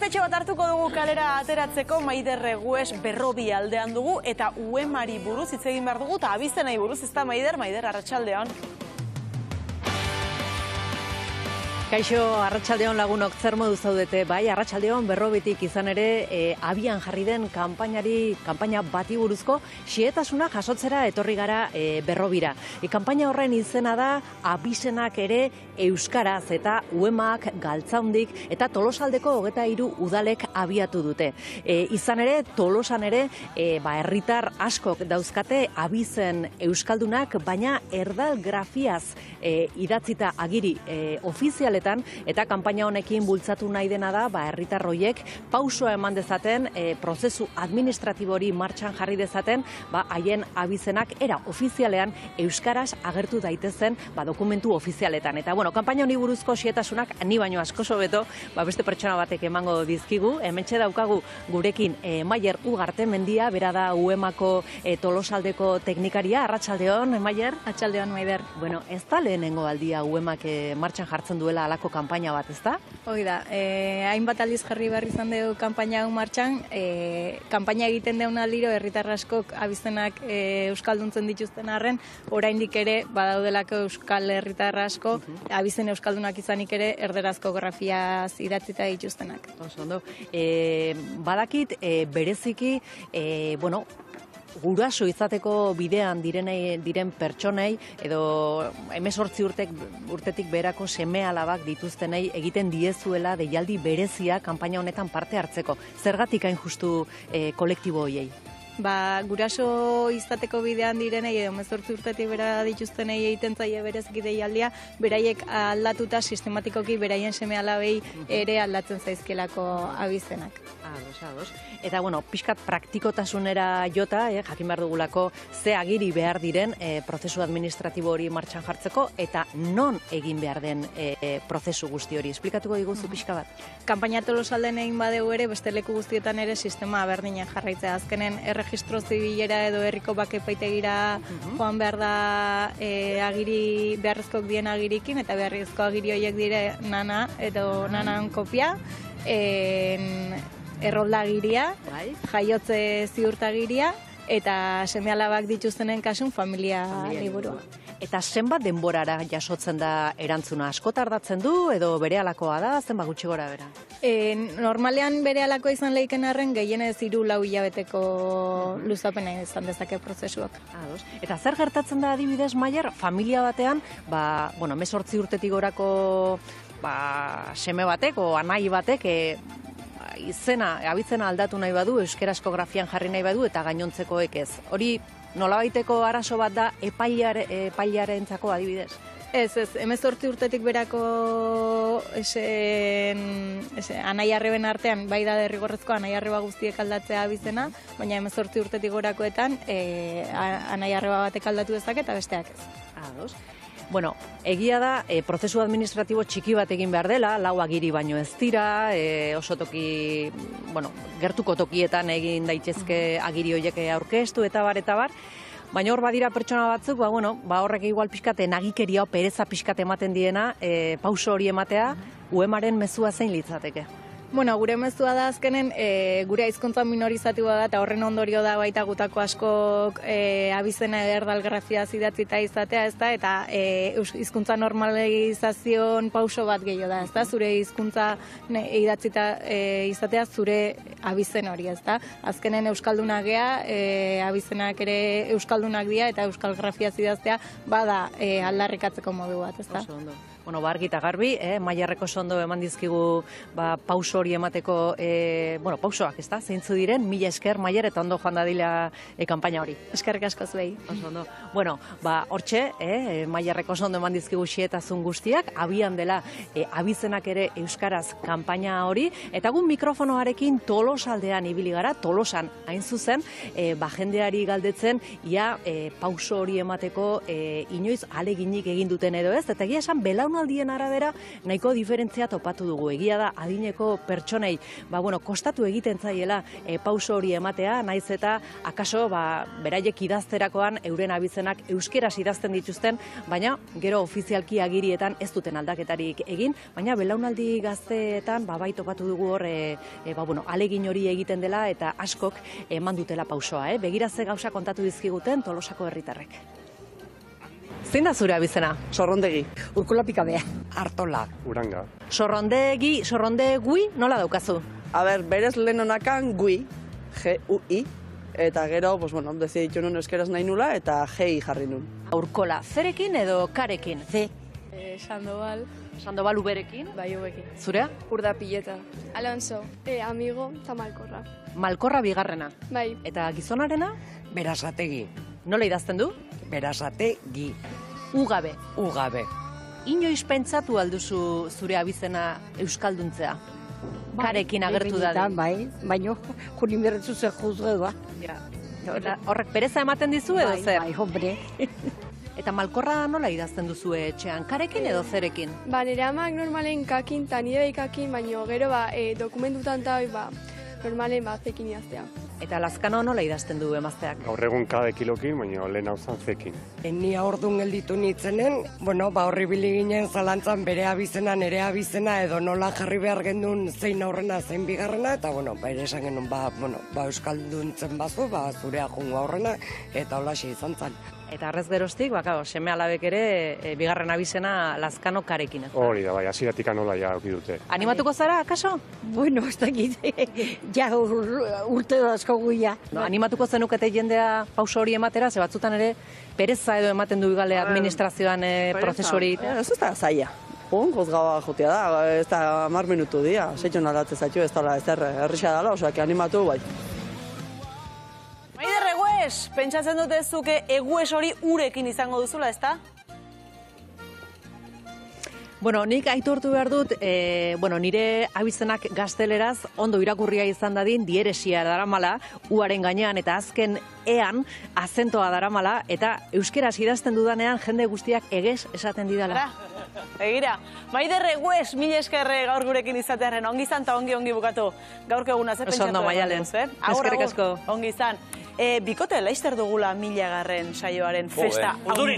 Tartetxe bat hartuko dugu kalera ateratzeko, Maider Regues Berrobi aldean dugu, eta UEMari buruz hitz egin behar dugu, eta abizenei buruz, ez da Maider, arratsaldeon. Kaixo, arratsaldeon lagunok, zer modu zaudete? Bai, arratsaldeon Berrobitik izan ere abian jarri den kanpaina bati buruzko xehetasuna jasotzera etorri gara Berrobira. Kanpaina horren izena da abizenak ere euskaraz eta UEMak, Galtzaundik eta Tolosaldeko 23 udalek abiatu dute. Izan ere, Tolosan ere herritar askok dauzkate abizen euskaldunak, baina erdal grafiaz idatzita agiri ofizialetan, eta kanpaina honekin bultzatu nahi dena da herritar horiek pausoa eman dezaten, prozesu administratibo hori martxan jarri dezaten, haien abizenak era ofizialean euskaraz agertu daitezen dokumentu ofizialetan. Eta kanpaina honi buruzko xehetasunak ni baino asko hobeto beste pertsona batek emango dizkigu. Hementxe daukagu gurekin Maider Ugartemendia, bera da UEMako Tolosaldeko teknikaria. Arratsaldeon, Maider. Arratsaldeon, Maider. Bueno, ez da lehenengo aldia UEMak martxan jartzen duela halako kanpaina bat, ez da? Hoi da, hainbat aldiz jarri behar izan dugu kanpaina hau martxan, kanpaina egiten deun aldiro herritar askok abizenak euskalduntzen dituzten arren, oraindik ere badaudelako euskal herritar asko, abizen euskaldunak izanik ere erderazko grafiaz idatzita dituztenak. Ondo. Badakit bereziki, guraso izateko bidean diren pertsonei edo 18 urtetik berako seme alabak dituztenei egiten diezuela deialdi berezia kanpaina honetan parte hartzeko. Zergatik hain justu kolektibo hoiei? Guraso izateko bidean direnei edo 18 urtetik bera dituztenei egiten zaie bereziki deialdia, beraiek aldatuta sistematikoki beraien seme alabei ere aldatzen zaizkelako abizenak. Ados. Eta, pixkat praktikotasunera jota, jakin behar dugulako ze agiri behar diren prozesu administratibo hori martxan jartzeko, eta non egin behar den prozesu guzti hori. Esplikatuko diguzu pixka bat? Kanpaina Tolosalden egin badeu ere, beste leku guztietan ere sistema berdinak jarraitzea. Azkenen, erregistro zibilera edo herriko bakepaitegira joan behar da beharrezkoak dien agirikin, eta beharrezko agiri horiek dire nana edo nanan kopia, erroldagiria, jaiotze ziurtagiria, eta seme-alabak dituztenen kasun familia liburua. Eta zenbat denborara jasotzen da erantzuna? Asko tardatzen du edo berehalakoa da, zenbat gutxi gora bera? Normalean berehalakoa izan lehiken arren, gehienez 3-4 hilabeteko luzapena izan dezake prozesuak. Eta zer gertatzen da adibidez, Maider, familia batean, 18 urtetik gorako seme batek o anai batek abizena aldatu nahi badu, euskarazko grafian jarri nahi badu, eta gainontzekoek ez. Hori nolabaiteko arazo bat da epailearentzako adibidez? Ez, 18 urtetik berako anai-arreben artean, bai da derrigorrezko anai-arreba guztiek aldatzea abizena, baina 18 urtetik gorakoetan anai-arreba batek aldatu dezake eta besteak ez. Ados. Egia da, prozesu administratibo txiki bat egin behar dela, 4 agiri baino ez dira, oso toki, gertuko tokietan egin daitezke agiri horiek aurkeztu eta bar, baina hor badira pertsona batzuk, horrek igual pixkate nagikeria, pereza pixkate ematen diena, pauso hori ematea, UEMaren mezua zein litzateke? Gure mezua da azkenen, gure hizkuntza minorizatua da, eta horren ondorio da baita gutako askok abizena erdal grafiaz idatzita izatea, eta hizkuntza normalizazion pauso bat gehiago da, ezta? Zure hizkuntza idatzita izatea zure abizen hori, ezta? Azkenen euskaldunak gea, abizenak ere euskaldunak dira, eta euskal grafiaz idaztea bada aldarrikatzeko modu bat, ezta? Oso ondo. Argi eta garbi, Maiderreko ondo eman dizkigu pauso hori emateko, pausoak, ez da? Zeintzu diren, mila esker, Maider, eta ondo joan dadila kanpaina hori. Eskerrik asko zuei. Oso ondo. Hortxe, Maiderreko ondo eman dizkigu xietazun guztiak, abian dela abizenak ere euskaraz kanpaina hori, eta gun mikrofonoarekin Tolosaldean ibili gara, Tolosan hain zuzen, jendeari galdetzen, ia pauso hori emateko inoiz aleginik egin duten edo ez, eta egia esan belauna belaunaldien arabera nahiko diferentzia topatu dugu. Egia da adineko pertsonei, kostatu egiten zaiela pauso hori ematea, naiz eta akaso beraiek idazterakoan euren abizenak euskeraz idazten dituzten, baina gero ofizialki agirietan ez duten aldaketarik egin, baina belaunaldi gazteetan bai topatu dugu hor alegin hori egiten dela eta askok eman dutela pausoa. Begira ze gauza kontatu dizkiguten Tolosako herritarrek. Zein da zure abizena? Sorrondegi. Urkola Pikabea. Artola. Uranga. Sorrondegui nola daukazu? Berez lehen honakan gui, G-U-I, eta gero, deziditu nun euskeraz nahi nula, eta G-I jarri nun. Urkola, zerekin edo karekin? Z. Sandoval. Sandoval uberekin? Bai, ubekin. Zurea? Urda Pileta. Alonso, amigo eta Malkorra. Malkorra bigarrena. Bai. Eta gizonarena? Berasategi. Nola idazten du? Berasategi. Ugabe. Ugabe. Inoiz pentsatu alduzu zure abizena euskalduntzea? Karekin agertu da. Bai, baino, jurin berretzu zer juzgedua. Horrek pereza ematen dizu edo zer? Bai, hombre. Eta Malkorra nola idazten duzu etxean? Karekin edo zerekin? Nire amak normalen kakin eta nire bai kakin, baina gero dokumentutan eta normalen zekin idaztea. Eta Lazkano nola idazten du emazteak? Gaur egun kade kilokin, baina lehen hau zekin. Ni aurdun gelditu nitzenen, horri bili ginen zalantzan bere abizena, nire abizena, edo nola jarri behar gendun zein aurrena, zein bigarrena, eta ere esan genuen, euskalduntzen bazu, zurea jungo aurrena, eta holaxe izan zen. Eta arrez geroztik, seme alabek ere bigarren abizena Lazkano karekin. Hori da, hasieratik anola ja auki dute. Animatuko zara, akaso? Bueno, ez dakit, ja urte asko guia. Animatuko zenukete jendea pauso hori ematera, ze batzutan ere pereza edo ematen du igale administrazioan prozesu hori. Ez da zaila. Gozgaua jotea da, ez da 10 minutu dia. Seitxon aldatzen zaitu ez dala, ez errisa dala, animatu bai. Maider Egues, pentsatzen dute zuke Egues hori urekin izango duzula, ezta? Nik aitortu behar dut, nire abizenak gazteleraz ondo irakurria izan dadin, dieresia daramala, uaren gainean eta azken ean azentoa daramala, eta euskeraz idazten dudanean jende guztiak egez esaten didala. Egira, Maider Egues, mila eskerre gaur gurekin izatearen, ongi izan eta ongi bukatu. Gaurko eguna, ze pentsatu ondo, Maialen. Eskerrik asko. Ongi izan. Bikote, laizter dugula 1000. saioaren festa.